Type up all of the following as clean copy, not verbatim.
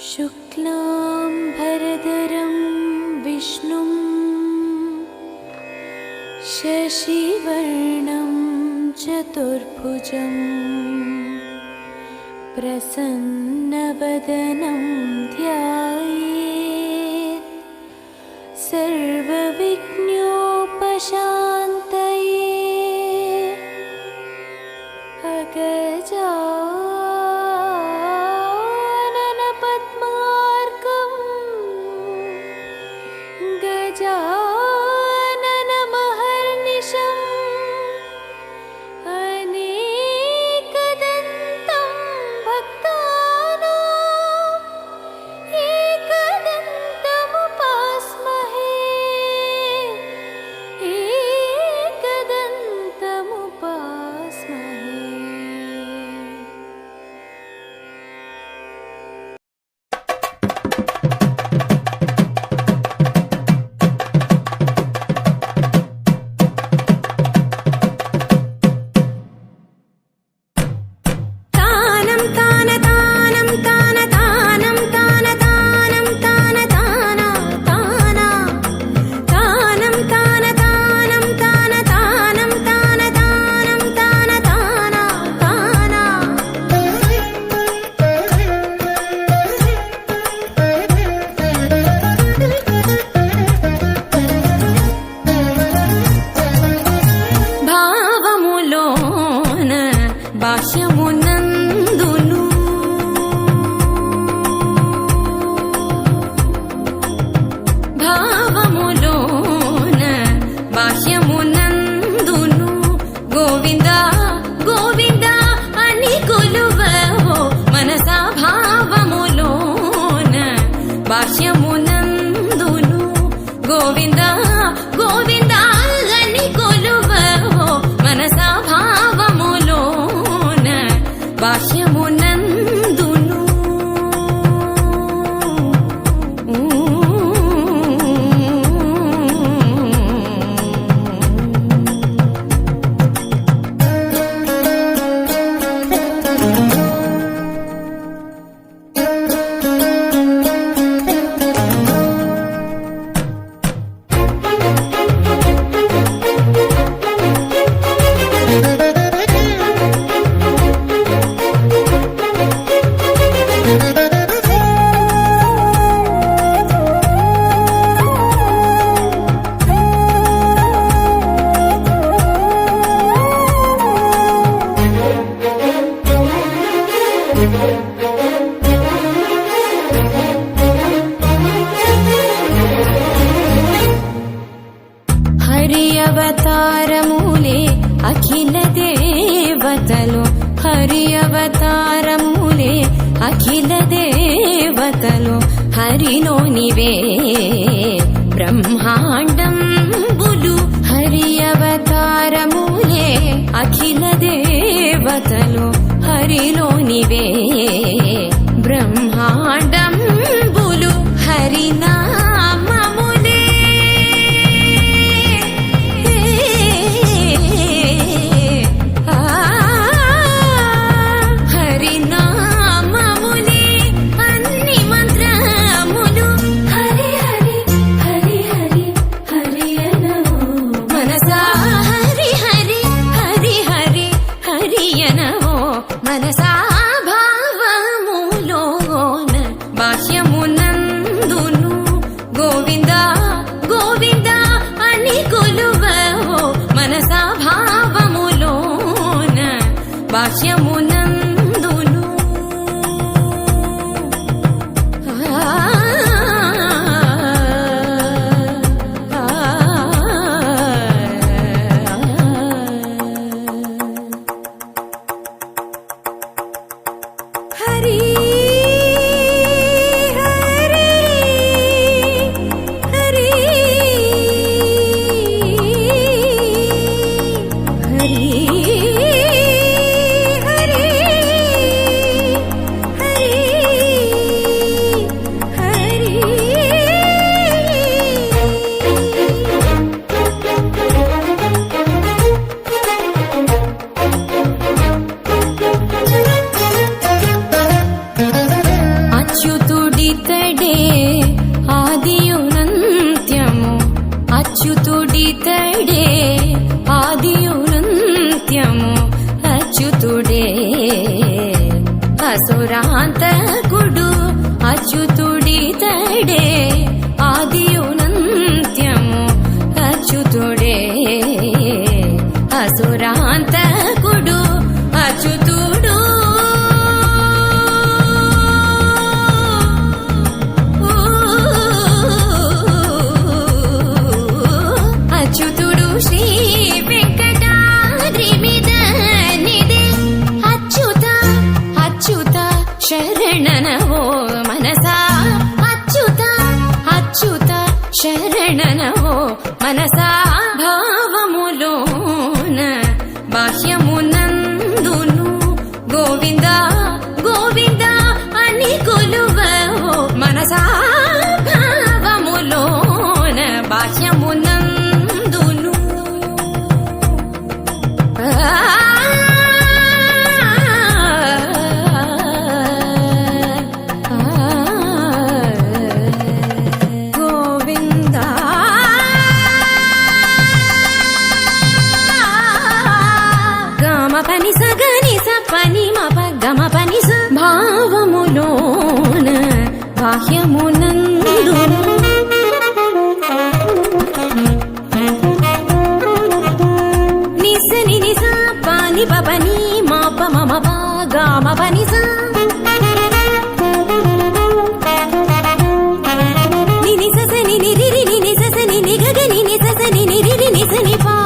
शुक्लाम्बरधरं विष्णुं शशिवर्णं चतुर्भुजं प्रसन्नवदनं ध्यायेत् सर्वविघ्नोपशान्तये। अगजानन पद्मार्कं गजाननमहर्निशम् अनेकदन्तं भक्तानां एकदन्तमुपास्महे। अवतारमूले अखिल देवतलो हरि अवतारमूले अखिल देवतलो हरिलो निवे ब्रह्मांडं बुलु हरि अवतारमूले अखिल देवतलो हरिलो निवे ब्रह्मांडं बुलु हरिना हरि అసురాంతకుడు అచ్యుతుడితడే ఆదియునంత్యము అచ్యుతుడే అసురాంతకుడు అచ్యుతుడు అచ్యుతుడు శ్రీ వెంకటాద్రి మీద నిదే అచ్యుత అచ్యుత శరణనవో మనసా అచ్యుత అచ్యుత శరణనవో మనసా భావములోన బాహ్యమునందును గోవింద గోవింద అని కొలువవో మనసా భావములోన బాహ్యమునందును గోవింద గమ పని సగని సపని మప గమ పని స భావములోన బాహ్యమునందును నిసని నిస పాని పపని మాప మమ పా గమ పని స నిని ససని నిరి నిని ససని నిగగని ని ససని నిరి ని సని పా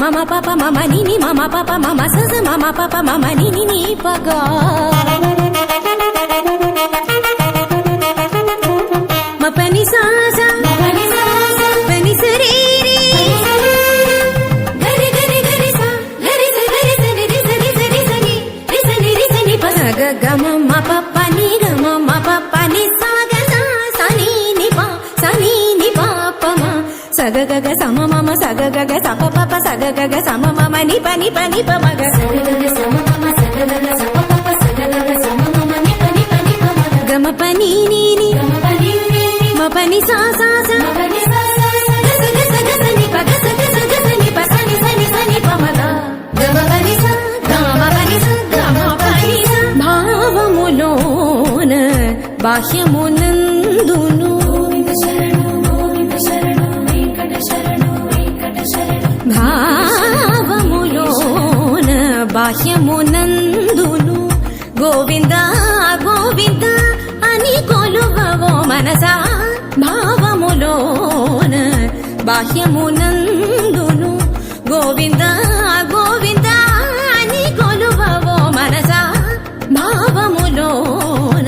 మమ పప మమ నిని మమ పప మమ సస మమ పప మమ నిని ని పగా మపని సాస పని సరి గరి గరి గరి స గరి స గరి స ని రి స ని స రి స ని రి స ని రి స ని ప స గ గ మ మ ప ప ని గ మ మ ప ప ని స గ స స ని ని ప స ని ని ప ప మ స గ గ గ స మ మ మ స గ గ గ స ప ప ప స గ గ గ స మ మ మ ని ప ని ప ని ప మ గ స గ గ గ స మ మ మ స గ గ గ స ప ప ప స గ గ గ స మ మ మ ని ప ని ప ని ప మ గ గ మ ప ని ని ని మ ప ని సా సా సా గ స గ స గ స ని ప గ స గ స గ స ని ప స ని స ని స ని ప మ గ గ మ ప ని స గ మ ప ని స గ మ ప ని స భావములోన బాహ్యమునందును భావములోన బాహ్యమునందును గోవింద గోవింద అని కొలువవో మనసా భావములోన బాహ్యమునందును గోవింద గోవింద అని కొలువవో మనసా భావములోన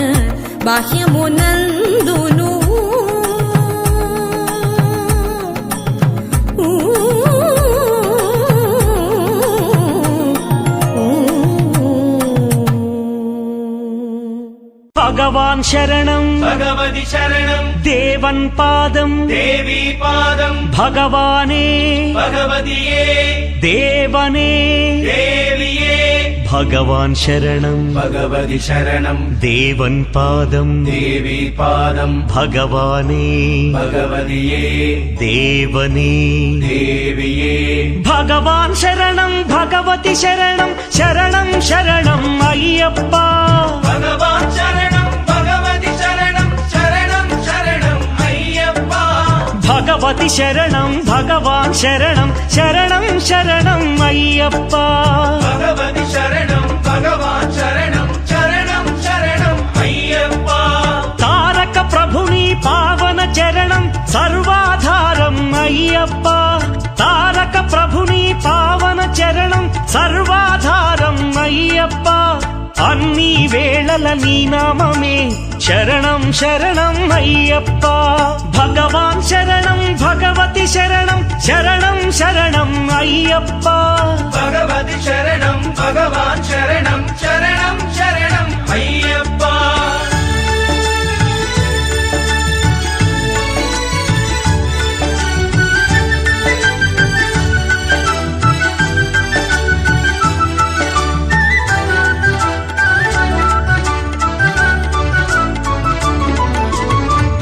బాహ్యమునందును భగవాన్ శరణం భగవతి శరణం దేవన్ పాదం దేవీ పాదం భగవానే భగవతియే దేవనే దేవియే భగవాన్ శరణం భగవతి శరణం దేవన్ పాదం దేవీ పాదం భగవానే భగవతియే దేవనే దేవియే భగవాన్ శరణం భగవతి శరణం శరణం శరణం అయ్యప్ప భగవాన్ శరణం భగవతి శరణం శరణం శరణం అయ్యప్ప భగవతి శరణం భగవాన్ శరణం శరణం శరణం అయ్యప్ప భగవతి శరణం భగవాన్ శరణం శరణం శరణం అయ్యప్ప తారక ప్రభుని పావన చరణం సర్వాధారం అయ్యప్ప తారక ప్రభుని పావన చరణం సర్వాధారం అయ్యప్ప అన్ని వేళల నీ నామమే శరణం శరణం అయ్యప్ప భగవాన్ శరణం భగవతి శరణం శరణం శరణం అయ్యప్ప భగవతి శరణం భగవాన్ శరణం శరణం శరణం అయ్యప్ప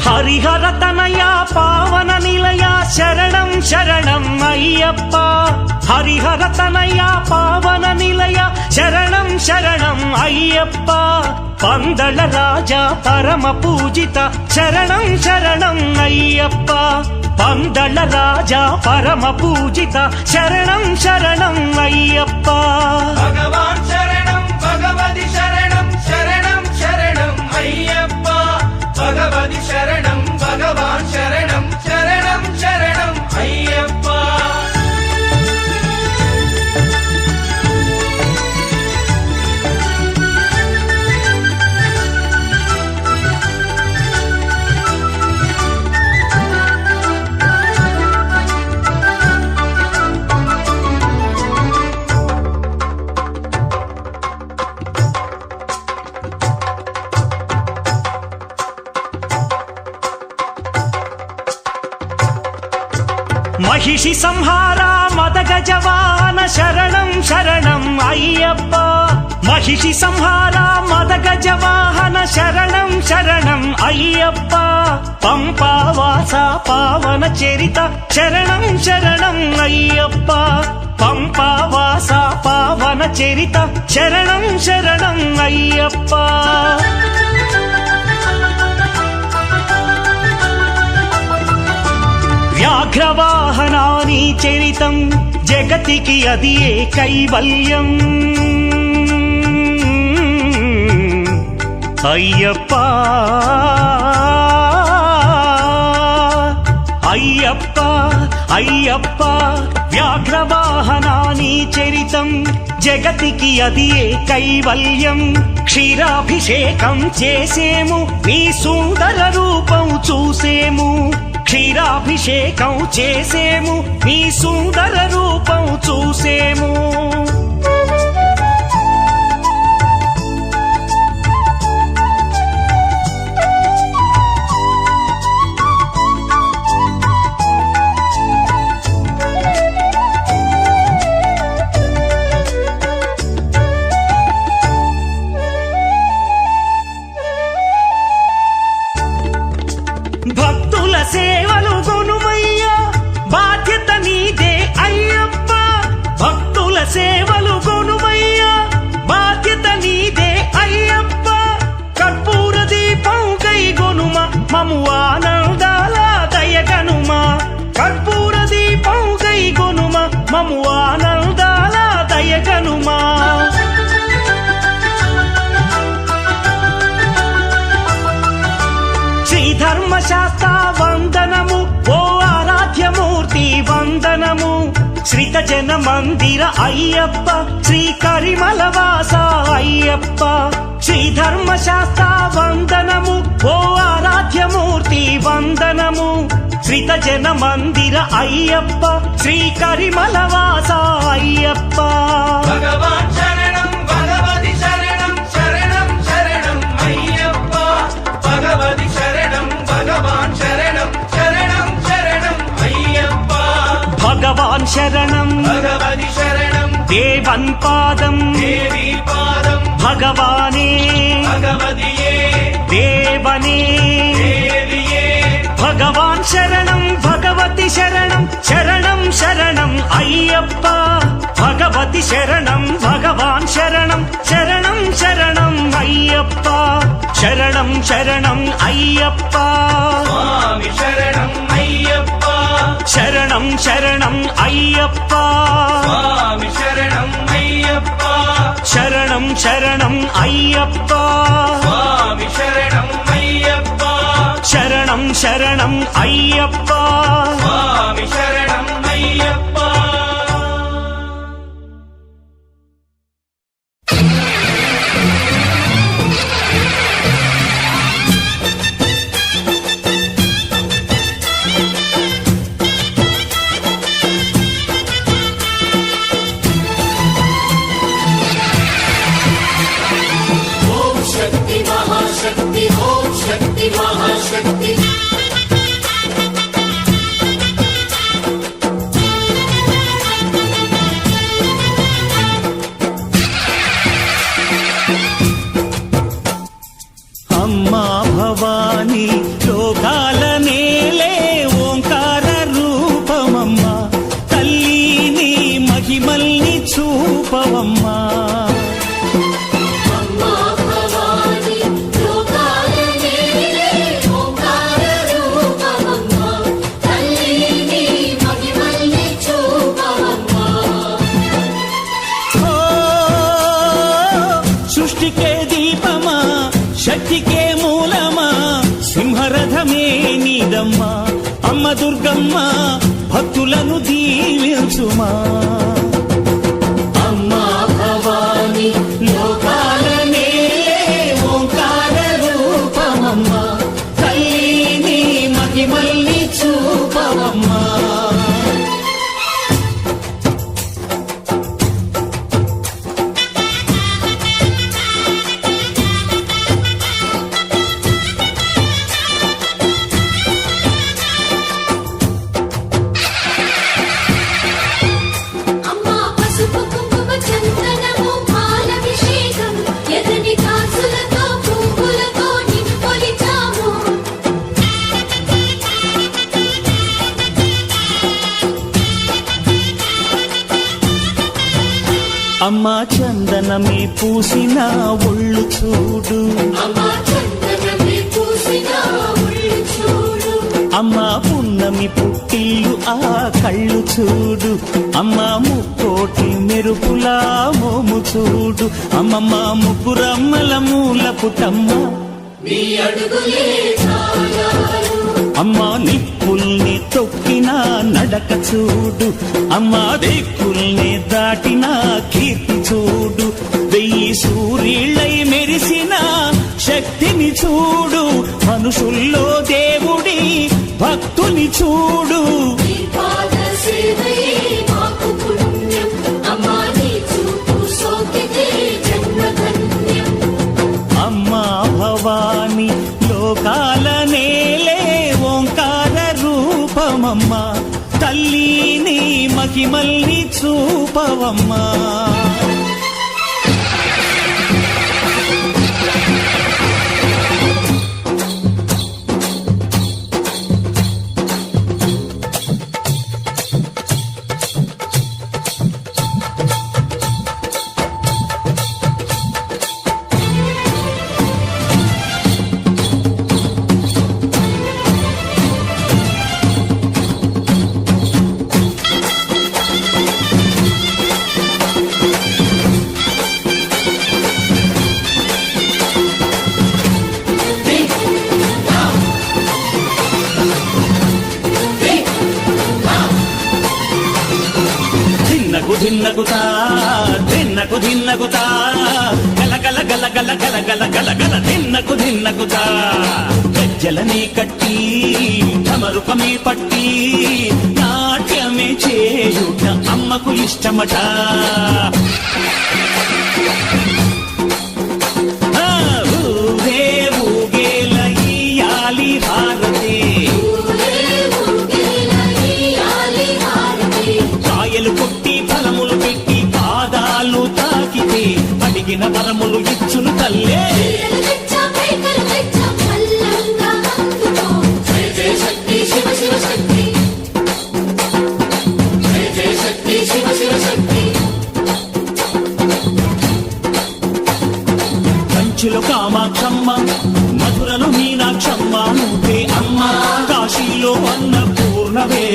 హరిహర తనయ పావన నిలయ శరణం శరణం అయ్యప్ప హరిహర తనయ పావన నిలయ శరణం శరణం అయ్యప్ప పందళ రాజా పరమ పూజిత శరణం శరణం అయ్యప్ప పందళ రాజా పరమ పూజిత శరణం శరణం అయ్యప్ప భగవాన్ శరణం భగవతి శరణం శరణం శరణం అయ్యప్ప భగవతి శరణం భగవాన్ శరణం శరణం శరణం అయ్యప్ప మహిషి సంహార మదగజ వాహన శరణం శరణం అయ్యప్ప మహిషి సంహార మదగజ వాహన శరణం శరణం అయ్యప్ప పంపావాస పావన చరిత శరణం శరణం అయ్యప్ప పంపావాస పావన చరిత శరణం శరణం అయ్యప్ప వ్యాఘ్రవాహనాని చరితం జగతికి అది ఏ కైవల్యం అయ్యప్ప అయ్యప్ప అయ్యప్ప వ్యాఘ్రవాహనాని చరితం జగతికి అది ఏ కైవల్యం క్షీరాభిషేకం చేసేము నీ సుందర రూపం చూసేము క్షీరాభిషేకం చేసేము నీ సుందర రూపం చూసేము భక్తుల సేవలు గొనుమయ్యా బాధ్యత నీదే అయ్యప్ప భక్తుల సేవలు గొనుమయ్యా బాధ్యత నీదే అయ్యప్ప కర్పూర దీపం కై గొనుమ మము ఆనందాల దయగనుమ కర్పూర దీపం కై గొనుమ మము ఆనందాల దయగనుమా ధర్మశాస్త్ర వందనము ఓ ఆరాధ్యమూర్తి వందనము శ్రీత జన మందిర అయ్యప్ప శ్రీ కరిమల వాస అయ్యప్ప శ్రీ ధర్మశాస్త్ర వందనము ఓ ఆరాధ్యమూర్తి వందనము శ్రీత జన మందిర అయ్యప్ప శ్రీ కరిమల వాస అయ్యప్ప భగవాన్ శరణం భగవతి శరణం శరణం శరణం అయ్యప్ప భగవతి శరణం భగవాన్ శరణం శరణం శరణం అయ్యప్ప భగవాన్ శరణం భగవతి శరణం దేవన్ పాదం దేవి పాదం భగవానే భగవతియే దేవనే దేవియే భగవాన్ శరణం భగవతి శరణం శరణం శరణం అయ్యప్ప భగవతి శరణం భగవాన్ శరణం శరణం శరణం అయ్యప్ప శరణం శరణం అయ్యప్ప స్వామి శరణం అయ్యప్ప శరణం శరణం అయ్యప్ప స్వామి శరణం అయ్యప్ప శరణం శరణం అయ్యప్ప స్వామి శరణం అయ్యప్ప శరణం శరణం అయ్యప్ప స్వామి శరణం అయ్యప్ప అమ్మా భవానీ లోకాల నేలే ఓంకార రూపమమ్మ తల్లి నీ మహిమ దుర్గమ్మ అమ్మ దుర్గమ్మ భక్తులను దీవించుమా అమ్మా భవాని లోకాల నేలే ఓంకార రూపమమ్మ తల్లిని మహిమల్ని చూపవమ్మా అమ్మా పసుపు కుంకుమ చందనము పాలభిషేకం ఎర్రని కాసులతో పువ్వులతో నింపొలిచాము అమ్మా చందనమే పూసిన ఒళ్ళు చూడు అమ్మా చందనమే పూసిన ఒళ్ళు చూడు అమ్మా పున్నమి పుట్టిల్లు ఆ కళ్ళు చూడు అమ్మా ముక్కోటి మెరుపులా మోము చూడు అమ్మమ్మ ముగ్గురమ్మల మూల పుటమ్మ నీ అడుగులే చాలారు అమ్మా నిప్పుల్ని తొక్కిన నడక చూడు అమ్మా దిక్కుల్ని దాటిన కీర్తి చూడు వెయ్యి సూర్యుళ్ళై మెరిసిన శక్తిని చూడు మనుషుల్లో దేవుడి భక్తుని చూడు నీ పాద సేవయే మాకు పుణ్యం అమ్మా నీ చూపు సోకితే జన్మధన్యం అమ్మా భవాని లోకాల నేలే ఓంకార రూపమమ్మ తల్లిని మహిమల్ని చూపవమ్మా ధిన్నగుతా ధిన్నగుతా గల గల గల గల గల గల గల గల ధిన్నగుతా గజ్జలనే కట్టి ధమరుకమే పట్టి నాట్యమే చేయుట అమ్మకు ఇష్టమట ఊగే ఊగేల ఇయ్యాలి హారతి కాయలు కొట్టి ఫలములు పెట్టి పాదాలు తాకితే అడిగిన వరములు ఇచ్చును తల్లే కంచిలో కామాక్షమ్మ మధురలో మీనాక్షమ్మ నువ్వే అమ్మ కాశీలో అన్నపూర్ణవే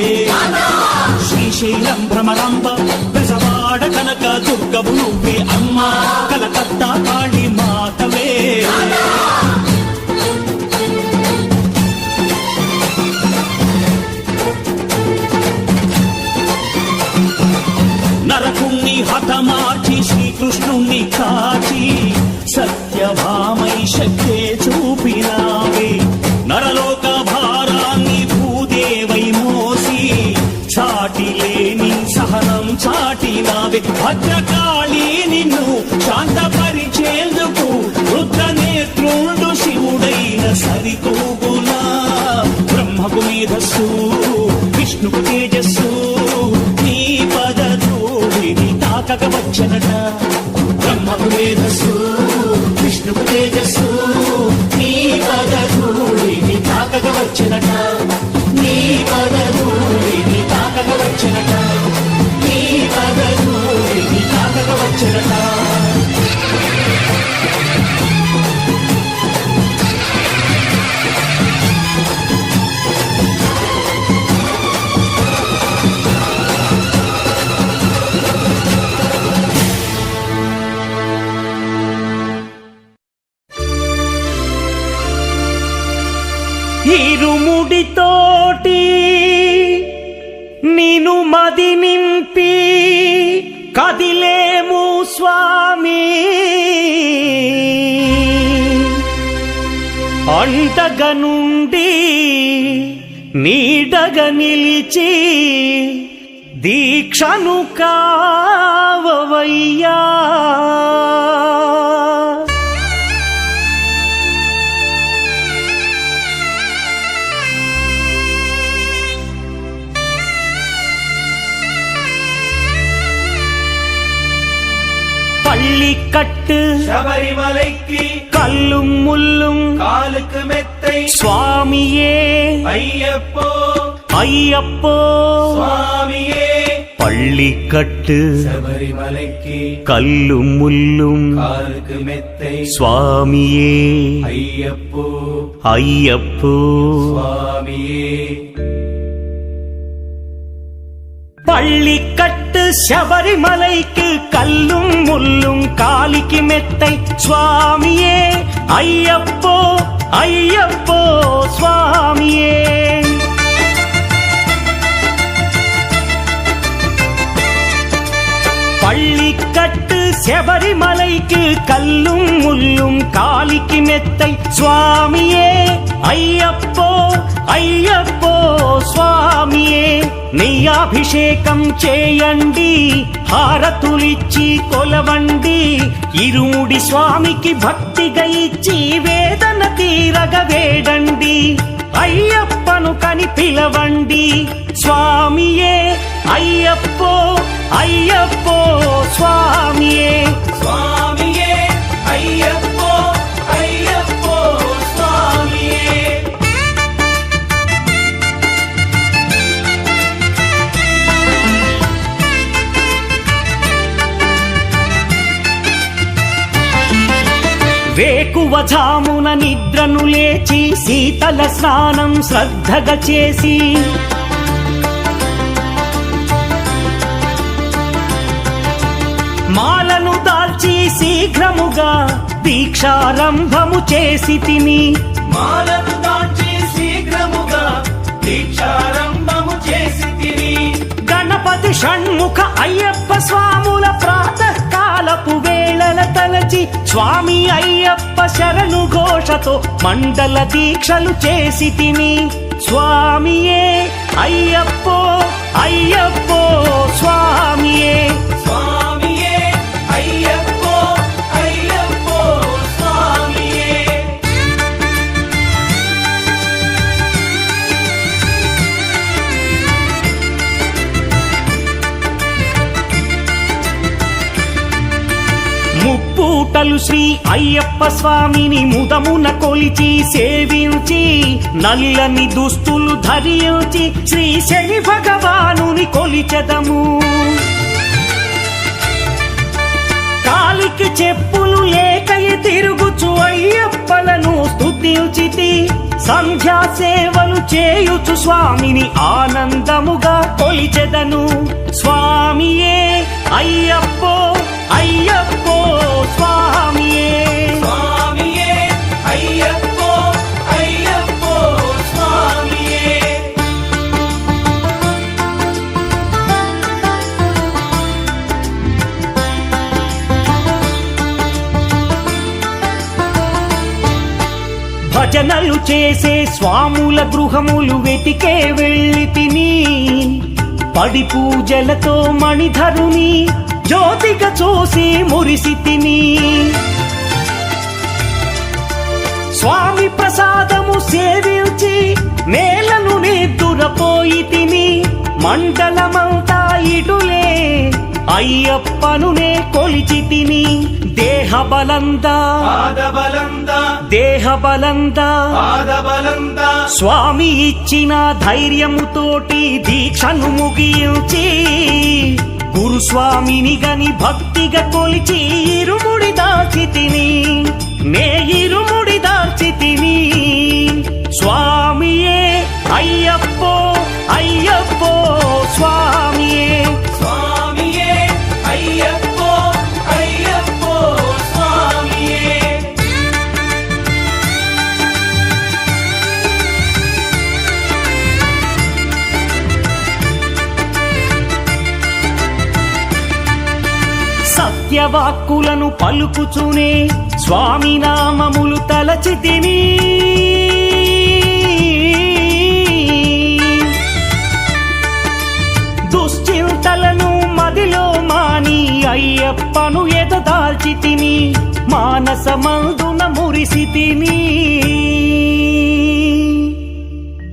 శ్రీశైలం భ్రమరాంబ బెజవాడ కనక దుర్గవు నువ్వే అమ్మ కలకత్తా కాళీ మాతవే నరకుణ్ణి హతమార్చి శ్రీకృష్ణుణ్ణి కాచి సత్యభామై శక్తే చూపినావే నరలోక భారాన్ని భూదేవై మోసి చాటి లేని సహనం చాటినావే భద్రకాళి నిన్ను శాంతపరిచేందుకు రుద్రనేత్రుండు శివుడైన సరితూగులా బ్రహ్మకు మేధస్సు విష్ణుకు తేజస్సు నీ పద ధూళిని తాకక వచ్చనట బ్రహ్మకు మేధస్సు విష్ణుకు తేజస్సు నీ పద ధూళిని తాకక వచ్చనట నీ పద ధూళిని తాకక వచ్చనట నీ పద ధూళిని తాకక వచ్చనట ఇరుముడి స్వామి అంటగా నుండి నీడగా నిలిచి దీక్షను కావవయ్యా பள்ளிக்கட்டு శబరిమలైకి கல்லும் முள்ளும் కాలుకు మెత్తై சுவாமியே అయ్యప్పో ஐயப்போ స్వామియే பள்ளிக்கட்டு శబరిమలైకి கல்லும் முள்ளும் కాలుకు మెత్తై சுவாமியே అయ్యప్పో ஐயப்போ స్వామియే பள்ளிக்கட்டு శబరిమలైకి கல்லும் முள்ளும் காலிக்கு மெத்தை சுவாமியே ஐயப்போ ஐயப்போ சுவாமியே பள்ளிக்கட்டு శబరిమలైకి கல்லும் முள்ளும் காலிக்கு மெத்தை சுவாமியே ஐயப்போ ஐயப்போ స్వామియే నెయ్యాభిషేకం చేయండి హారతులిచ్చి కొలవండి ఇరుముడి స్వామికి భక్తిగా ఇచ్చి వేదన తీరగ వేడండి అయ్యప్పను కని పిలవండి స్వామియే అయ్యప్పో అయ్యప్పో స్వామియే స్వామియే అయ్యప్పో అయ్యప్పో స్వామియే వేకువజామున నిద్రను లేచి శీతల స్నానం శ్రద్ధగా చేసి మాలను దాల్చి శీఘ్రముగా దీక్షారంభము చేసి తిని మాలను దాచి శీఘ్రముగా దీక్షారంభము చేసి తిని గణపతి షణ్ముఖ అయ్యప్ప స్వాముల ప్రాతకాలపు వేళల తలచి స్వామి అయ్యప్ప శరణు ఘోషతో మండల దీక్షలు చేసి తిని స్వామియే అయ్యప్పో అయ్యప్పో స్వామియే స్వామియే అయ్యప్పో అయ్యప్పో స్వామియే ముప్పూటలు శ్రీ అయ్యప్ప స్వామిని ముదమున కొలిచి సేవించి నల్లని దుస్తులు ధరించి శ్రీ శని భగవానుని కొలిచెదము కాలికి చెప్పులు లేకయి తిరుగుచు అయ్యప్పలను స్తుతించితి సంధ్యా సేవలు చేయుచు స్వామిని ఆనందముగా కొలిచెదను స్వామియే అయ్యప్పో అయ్యప్పో స్వామియే స్వామియే అయ్యప్పో అయ్యప్పో స్వామియే భజనలు చేసే స్వాముల గృహములు వెతికే వెళ్ళి తిని పడి పూజలతో మణిధరుని జ్యోతిగా చూసి మురిసి తిని స్వామి ప్రసాదము సేవించి నేలను నిద్దురపోయి తిని మండలమంతా ఇటులే అయ్యప్పనునే కొలిచి తిని దేహబలందా పాదబలందా దేహబలందా పాదబలందా స్వామి ఇచ్చిన ధైర్యముతోటి దీక్షను ముగించి గురుస్వామిని గని భక్తిగా కొలిచి ఇరుముడి దాచి తిని నే ఇరుముడి దాచి తిని స్వామియే అయ్యప్పో అయ్యప్పో స్వామియే స్వామియే అయ్యప్పో అయ్యప్పో స్వామియే సత్యవాక్కులను పలుకుచునే స్వామి నామములు తలచితిని దుశ్చింతలను మదిలో మాని అయ్యప్పను ఎదదాల్చితిని మానసమందున మురిసితిని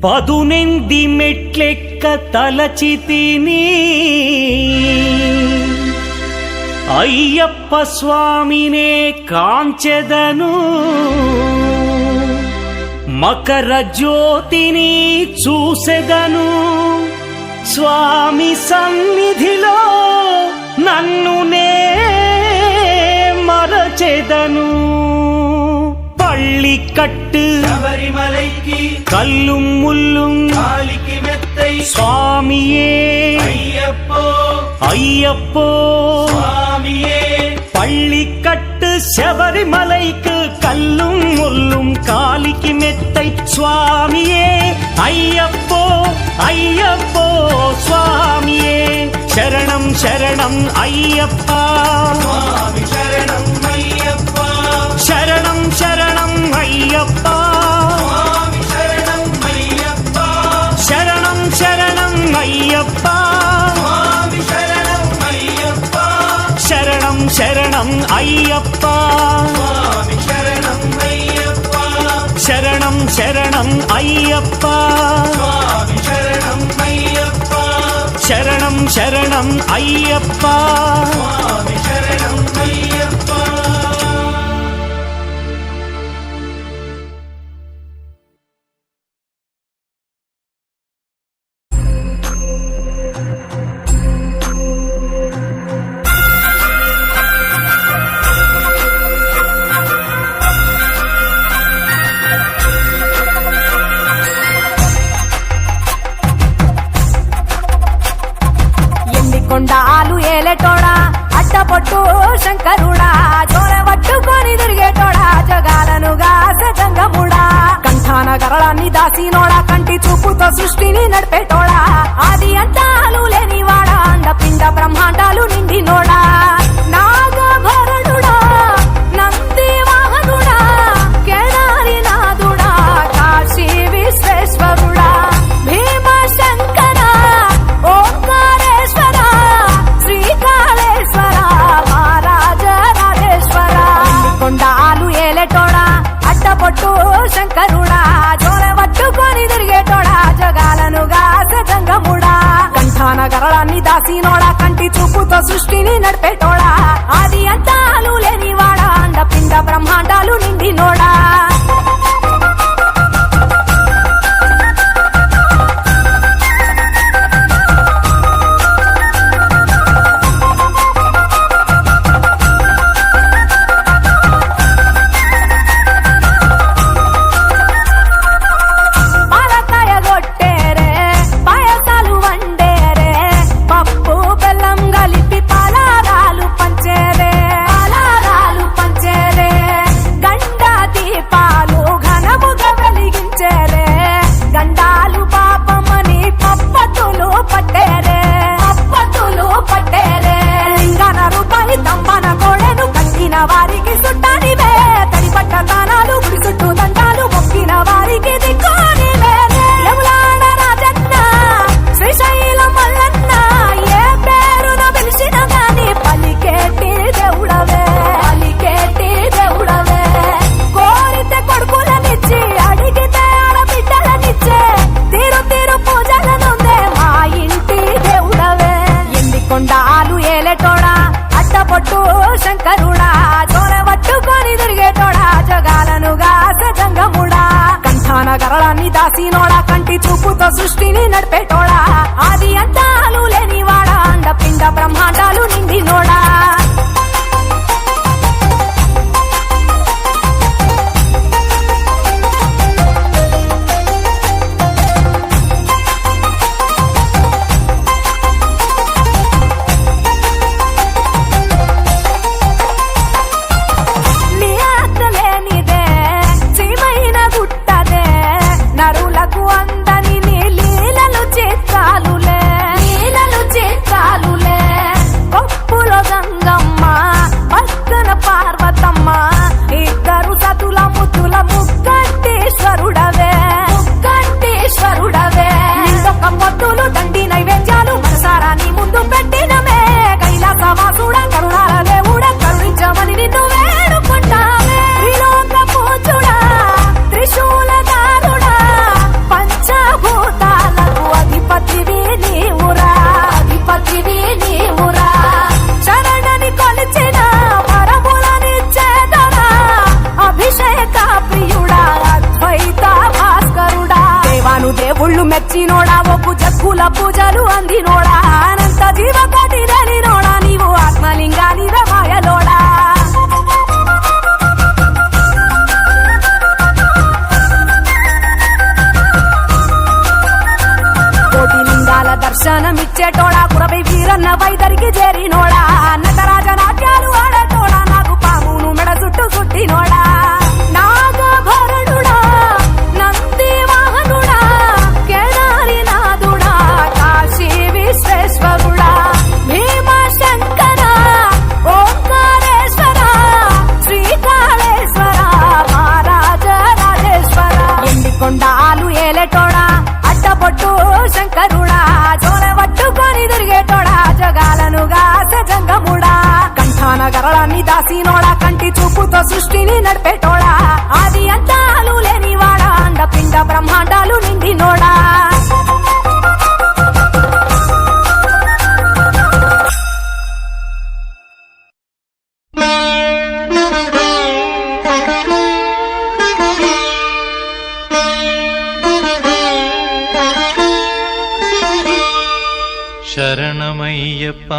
పదునెంది మెట్లెక్క తలచితిని అయ్యప్ప స్వామినే కాంచెదను మకర జ్యోతిని చూసెదను స్వామి సన్నిధిలో నన్ను నే మరచెదను పళ్ళికట్టు శబరిమలైకి కల్లుం ముల్లుం కాలికి మెత్తై స్వామియే అయ్యప్పో అయ్యప్పో స్వామియే పళ్ళికట్టు శబరిమలైకు కల్లుం ముల్లుం కాలికి మెత్తై స్వామియే అయ్యప్పో అయ్యప్పో స్వామియే శరణం శరణం అయ్యప్ప స్వామి శరణం అయ్యప్ప శరణం శరణం అయ్యప్ప స్వామి శరణం అయ్యప్ప శరణం శరణం అయ్యప్ప స్వామి శరణం అయ్యప్ప శరణం శరణం అయ్యప్ప స్వామి శరణం అయ్యప్ప శరణం శరణం అయ్యప్ప స్వామి శరణం అయ్యప్ప శరణం శరణం అయ్యప్ప స్వామి శరణం అయ్యప్ప కొండాలు ఏలేటోడా అట్టపొట్టు శంకరుడా జోర పట్టుకొని తిరిగేటోడా జగాలను గాసె గంగముడా కంఠాన గరళాన్ని దాసినోడా కంటి చూపుతో సృష్టిని నడిపేటోడా ఆది అంతాలు లేనివాడా అండపిండ బ్రహ్మాండాలు నిండినోడా నాగభరణుడా నంది వాహనుడా కేదారి నాథుడా కాశీ విశ్వేశ్వరుడా భీమ శంకర ఓంకారేశ్వర శ్రీకాళేశ్వర మహారాజ రాజేశ్వర కొండాలు ఏలేటోడా అట్టపొట్టు శంకరుడా జోర పట్టుకొని తిరిగేటోడా జగాలను గాసె గంగముడా కంఠాన గరళాన్ని దాసినోడా కంటి చూపుతో సృష్టిని నడిపేటోడా ఆది అంతాలు లేనివాడా అండపిండ బ్రహ్మాండాలు నిండినోడా వారికి సుట్టానివే తడిపట్ట దానాలు గుడి చుట్టూ దండాలు మొక్కిన వారికి దిక్కునివే యములాడ రాజన్న శ్రీశైలం మల్లన్న ఏ పేరున పిలిచిన గాని పలికేటి దేవుడవే కోరితే కొడుకులనిచ్చి అడిగితే ఆడబిడ్డలనిచ్చే తీరు తీరు పూజలనుందే మా ఇంటి దేవుడవే ఎండి కొండాలు ఏలేటోడా అట్టపొట్టు శంకరుడా జోర పట్టుకొని తిరిగేటోడా జగాలను గాసె గంగముడా కంఠాన గరళాన్ని దాసినోడా కంటి చూపుతో సృష్టిని నడిపేటోడా ఆది అంతాలు లేనివాడా అండపిండ బ్రహ్మాండాలు నిండినోడా లీలలు చేస్తాలులే కొప్పులో రాసినోడా కంటి చూపుతో సృష్టిని నడిపేటోడా ఆది అంతాలు లేనివాడా అండపిండ బ్రహ్మాండాలు నిండినోడా శరణమయ్యప్ప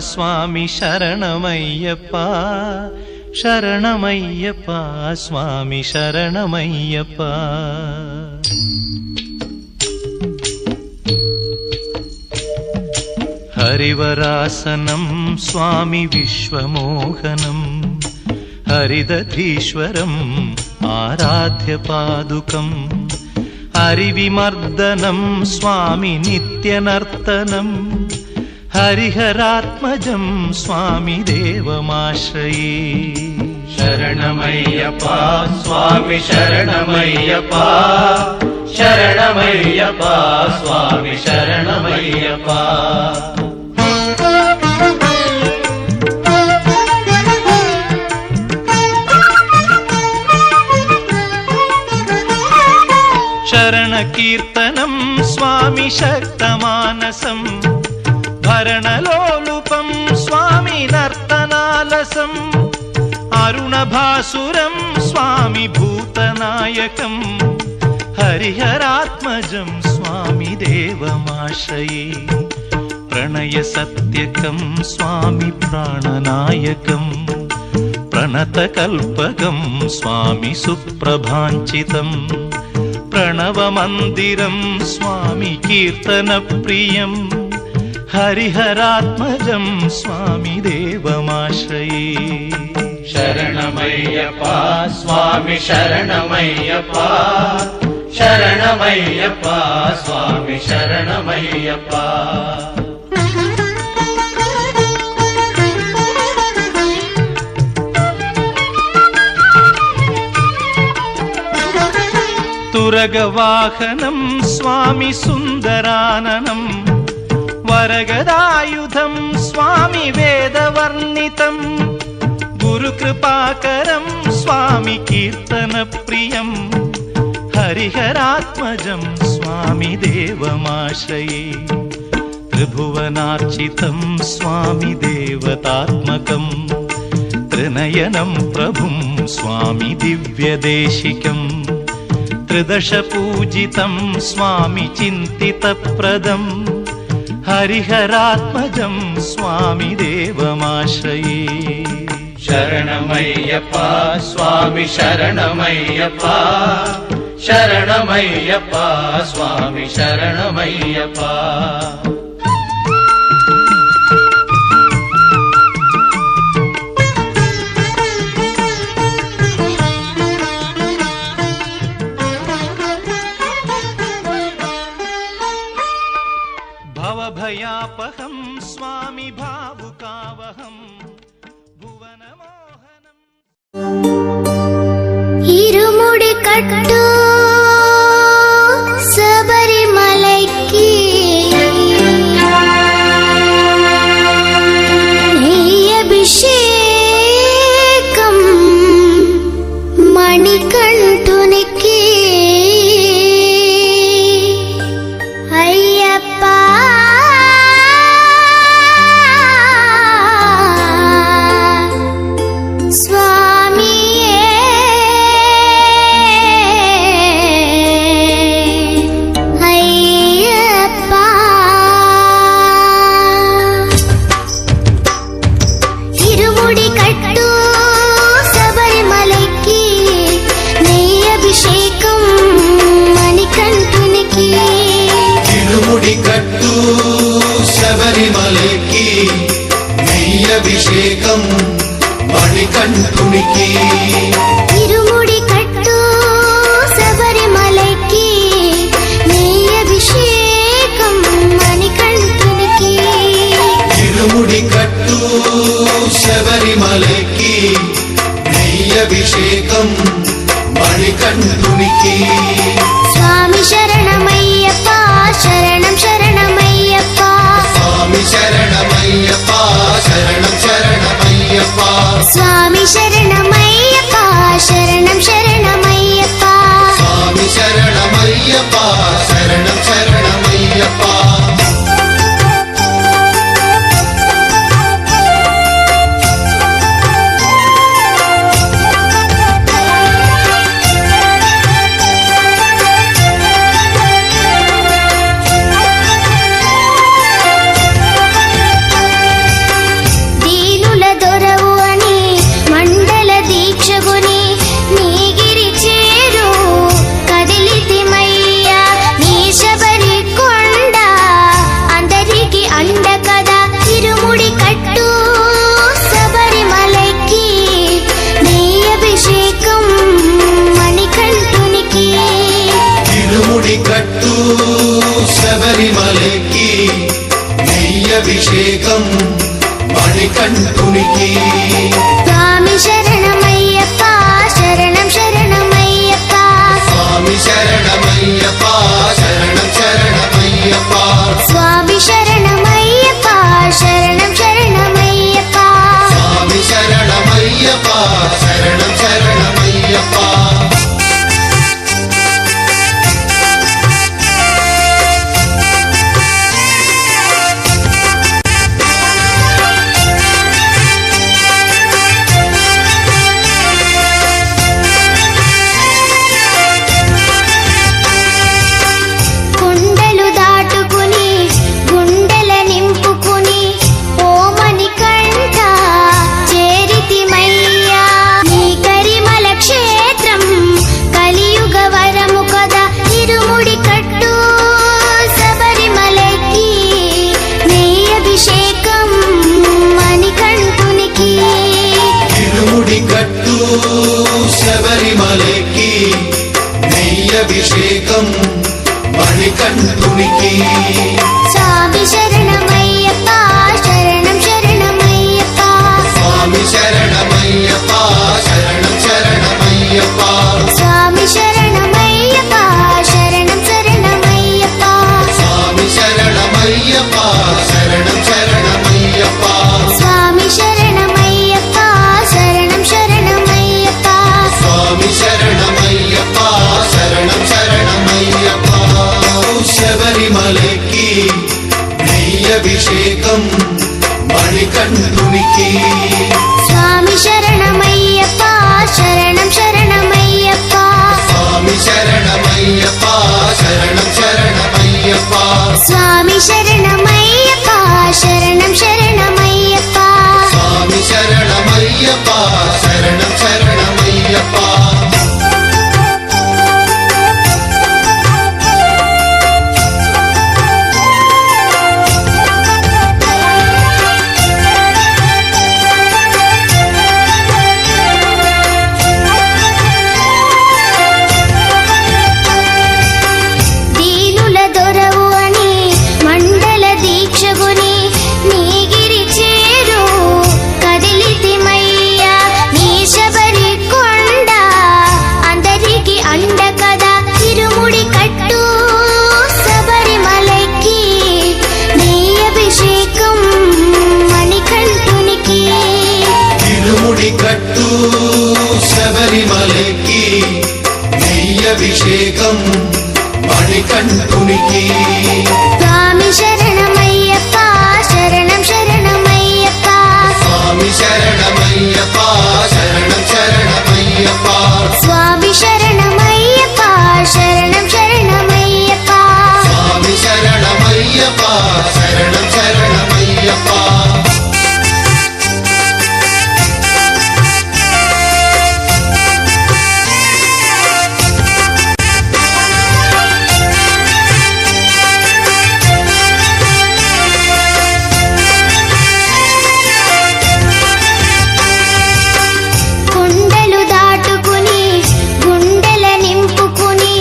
స్వామి శరణమయ్యప్ప శరణమయ్యప్ప స్వామి శరణమయ్యప్ప హరివరాసనం స్వామి విశ్వమోహనం హరిదధీశ్వరం ఆరాధ్య పాదుకం హరివిమర్దనం స్వామి నిత్యనర్తనం హరిహరాత్మజం స్వామి దేవమాశ్రయే శరణమయ్యప్ప స్వామి శరణమయ్యప్ప శరణమయ్యప్ప స్వామి శరణమయ్యప్ప శరణ కీర్తనం స్వామి శక్తమానసం భరణలోలుపం స్వామి నర్తనాలసం అరుణభాసురం స్వామి భూతనాయకం హరిహరాత్మజం స్వామి దేవమాశ్రయే ప్రణయ సత్యకం స్వామి ప్రాణనాయకం ప్రణతకల్పకం స్వామి సుప్రభాంచితం ప్రణవమందిరం స్వామి కీర్తన ప్రియం హరిహరాత్మజం స్వామి దేవమాశ్రయే శరణమయ్యప్ప స్వామి శరణమయ్యప్ప శరణమయ్యప్ప స్వామి శరణమయ్యప్ప తురగవాహనం స్వామి సుందరాననం వరగదాయుధం స్వామి వేదవర్ణితం గురుకృపాకరం స్వామి కీర్తన ప్రియం హరిహరాత్మజం స్వామి దేవమాశ్రయే త్రిభువనార్చితం స్వామి దేవతాత్మకం త్రినయనం ప్రభుం స్వామి దివ్యదేశికం త్రిదశ పూజితం స్వామి చింతితప్రదం హరిహరాత్మజం స్వామి దేవమాశ్రయే శరణమయ్యప్ప స్వామి శరణమయ్యప్ప శరణమయ్యప్ప స్వామి శరణమయ్యప్ప భవభయాపహం స్వామి భావుకావహం భువనమోహనం இருமுடி கட்டு சபரிமலைக்கு அபிஷேகம் மணிகண்டுனிக்கு ஐயப்பா కట్టు శబరిమలకి నెయ్యభిషేకం మణికంఠునికి ఇరుముడి కట్టు శబరిమలకి నెయ్యభిషేకం మణికంఠునికి ఇరుముడి కట్టు శబరిమలకి నెయ్యభిషేకం మణికంఠునికి స్వామి శరణమయ్యప్ప శరణం శరణమయ్యప్ప స్వామి శరణమయ్యప్ప శరణం శరణమయ్యప్ప స్వామి శరణమయ్యప్ప శరణం శరణమయ్యప్ప స్వామి శరణమయ్యప్ప శరణం శరణమయ్యప్ప దీనుల దొరవు అని మండల దీక్షగుని నీగిరి చేరు కదిలితిమయ్యా నీ శబరి కొండ అందరికి అండ కదా ఇరుముడి కట్టు శబరిమలకి నీ అభిషేకం మణికంఠునికి ఇరుముడి కట్టు శబరిమలకి నెయ్యభిషేకం మణికంఠునికి స్వామి శరణమయ్యప్ప శరణం శరణమయ్యప్ప స్వామి శరణమయ్యప్ప శరణం శరణమయ్యప్ప స్వామి శరణమయ్యప్ప శరణం శరణమయ్యప్ప స్వామి శరణమయ్యప్ప శరణం శరణమయ్యప్ప కొండలు దాటుకుని గుండెల నింపుకుని ఓమని కంఠ చేరితిమయ్యా నీ కరిమల క్షేత్రం కలియుగ వరము కదా ఇరుముడి కట్టు శబరిమలకి నీ అభిషేకం మణికంఠునికి ఇరుముడి కట్టు శబరిమలకి నెయ్యభిషేకం మణికంఠునికి స్వామి శరణమయ్యప్ప శరణం శరణమయ్యప్ప స్వామి శరణమయ్యప్ప శరణం శరణమయ్యప్ప స్వామి శరణమయ్యప్ప శరణం శరణమయ్యప్ప స్వామి శరణమయ్యప్ప శరణం శరణమయ్యప్ప స్వామి శరణమయ్యప్ప శరణం శరణమయ్యప్ప స్వామి శరణమయ్యప్ప శరణం శరణమయ్యప్ప శబరిమలకి నెయ్యభిషేకం మణికంఠునికి స్వామి శరణమయ్యప్ప శరణం శరణమయ్యప్ప స్వామి శరణమయ్యప్ప శరణం శరణమయ్యప్ప స్వామి శరణమయ్యప్ప శరణం శరణమయ్యప్ప స్వామి శరణమయ్యప్ప శరణం శరణమయ్యప్ప దీనుల దొరవు అని మండల దీక్షగుని నీగిరి చేరు కదిలితిమయ్యా నీ శబరి కొండ అందరికి అండ కదా ఇరుముడి కట్టు శబరిమలకి నీ అభిషేకం మణికంఠునికి ఇరుముడి కట్టు శబరిమలకి నెయ్యభిషేకం మణికంఠునికి స్వామి శరణమయ్యప్ప శరణం శరణమయ్యప్ప స్వామి శరణమయ్యప్ప శరణం శరణమయ్యప్ప స్వామి శరణమయ్యప్ప శరణం శరణమయ్యప్ప స్వామి శరణమయ్యప్ప శరణం శరణమయ్యప్ప కొండలు దాటుకుని గుండెల నింపుకుని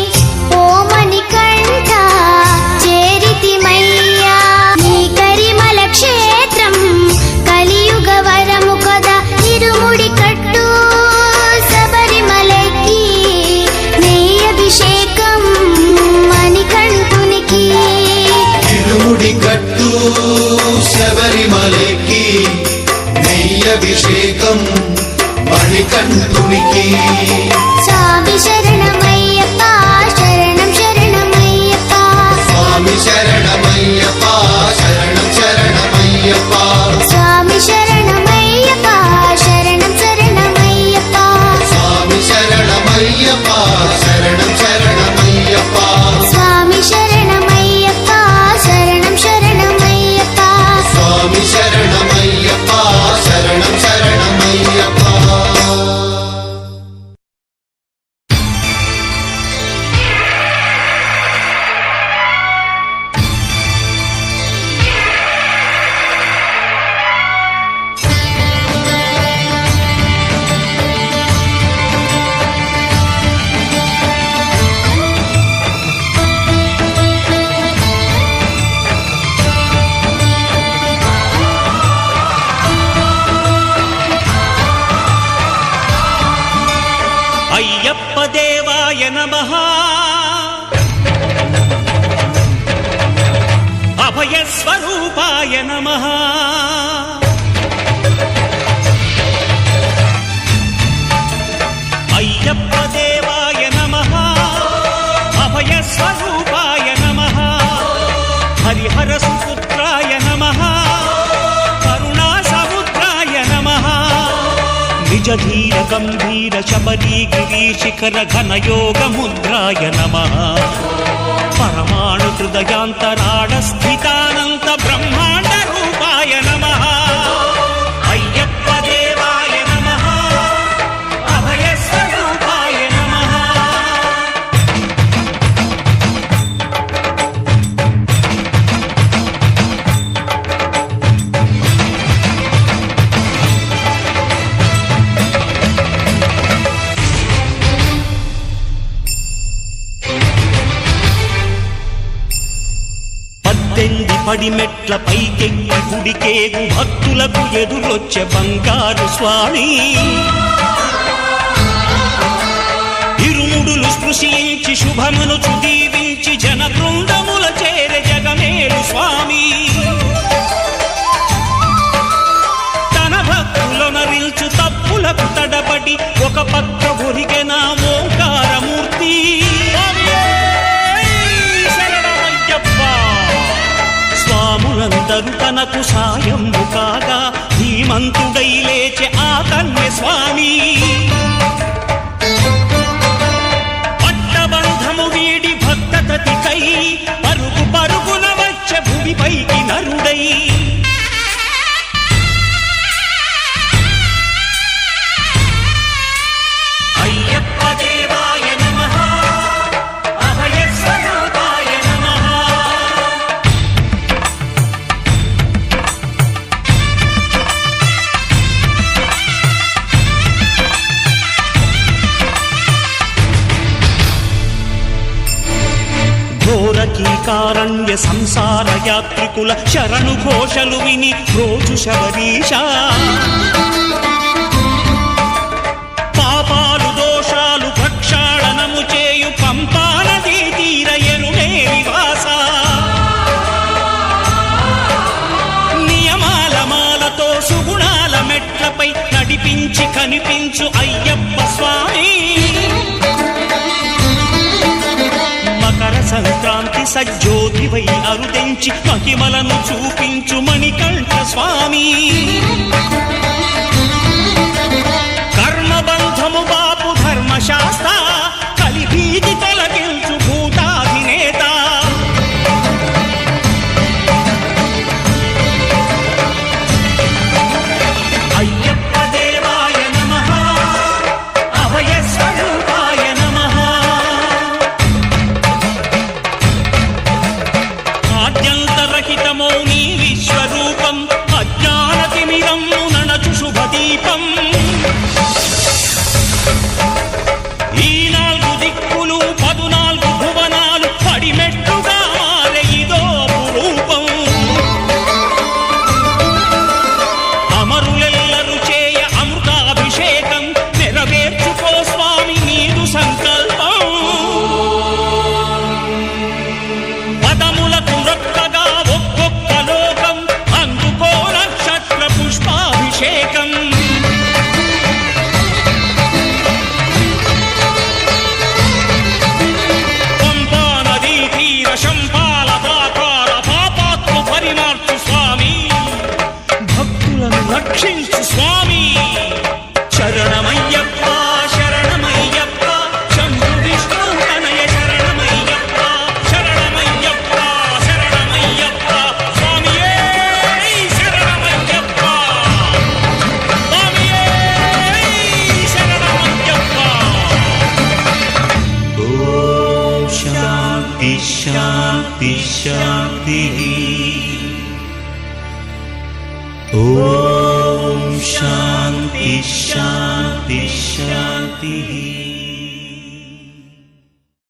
ఓమని కంఠ చేరితిమయ్యా నీ కరిమల క్షేత్రం కలియుగ వరము కదా ఇరుముడి కట్టు శబరిమలకి నీ అభిషేకం మణికంఠునికి ఇరుముడి కట్టు శబరిమలకి నెయ్యభిషేకం మణికంఠునికి స్వామి శరణమయ్యప్ప శరణం శరణమయ్యప్ప స్వామి శరణమయ్యప్ప శరణం శరణమయ్యప్ప స్వామి శరణమయ్యప్ప శరణం శరణమయ్యప్ప స్వామి శరణమయ్యప్ప శరణం శరణమయ్యప్ప స్వామి శరణమయ్యప్ప శరణం శరణమయ్యప్ప స్వామి శరణమయ్యప్ప శరణం శరణమయ్యప్ప అయ్యప్ప దేవాయ నమః అభయ స్వరూపాయ నమః అయ్యప్ప దేవాయ నమః అభయ స్వరూపాయ నమః హరిహర సుపుత్రాయ నమః కరుణా సముద్రాయ నమః నిజ ధీర గంభీర శబరీ గిరి శిఖర ఘన యోగ ముద్రాయ నమః పరమాణు హృదయాంతరాడ స్థితానంత బ్రహ్మాండ రూపాయ నమః అయ్యప్ప దేవాయ నమః అభయ స్వరూపాయ నమః పద్దెనిమిది పడిమెట్ల పైకెక్కి గుడికేగు భక్తులకు ఎదురొచ్చే బంగారు స్వామి ఇరుముడులు స్పృశించి శుభమనుచు దీవించి జన బృందముల చేరే జగమేలు స్వామి తన భక్తులనరిల్చు తప్పులకు తడబడి ఒక పక్క ఒరిగెన ఓంకారమూర్తి స్వాములందరూ తనకు సాయము కాగా ధీమంతుడై లేచే ఆ కన్య స్వామి పట్టబంధము వీడి భక్తతతికై పరుగు పరుగున వచ్చే భూమిపైకి నరుడై అయ్యప్ప దేవాయ నమః అభయ స్వరూపాయ నమః ఘోరకీకారణ్య సంసార యాత్రికుల శరణు ఘోషలు విని రోజు శబరీష పాపాలు దోషాలు ప్రక్షాళనము చేయు పంపానదీ తీరయను నివాస నియమాల మాలతో సుగుణాల మెట్లపై నడిపించి కనిపించు అయ్యప్ప స్వామి మకర సంక్రాంతి సజ్జోతివై అరుదెంచి మహిమలను చూపించు మణికంఠ స్వామి కర్మబంధము బాపు ధర్మశాస్త్ర కలిభీతి తొలగించు భూతాధినేత అయ్యప్ప దేవాయ నమః అభయ స్వరూపాయ నమః ఆద్యంతరహితమో నీ విశ్వరూపం అజ్ఞానతిమిరము నణచు రక్షించు స్వామి శరణమయ్యప్ప శరణమయ్యప్ప శంభు విష్ణు తనయ శరణమయ్యప్ప శరణమయ్యప్ప శరణమయ్యప్ప స్వామియే శరణమయ్యప్ప స్వామియే శరణమయ్యప్ప ఓం శాంతి శాంతి శాంతి ఓం శాంతి శాంతి శాంతి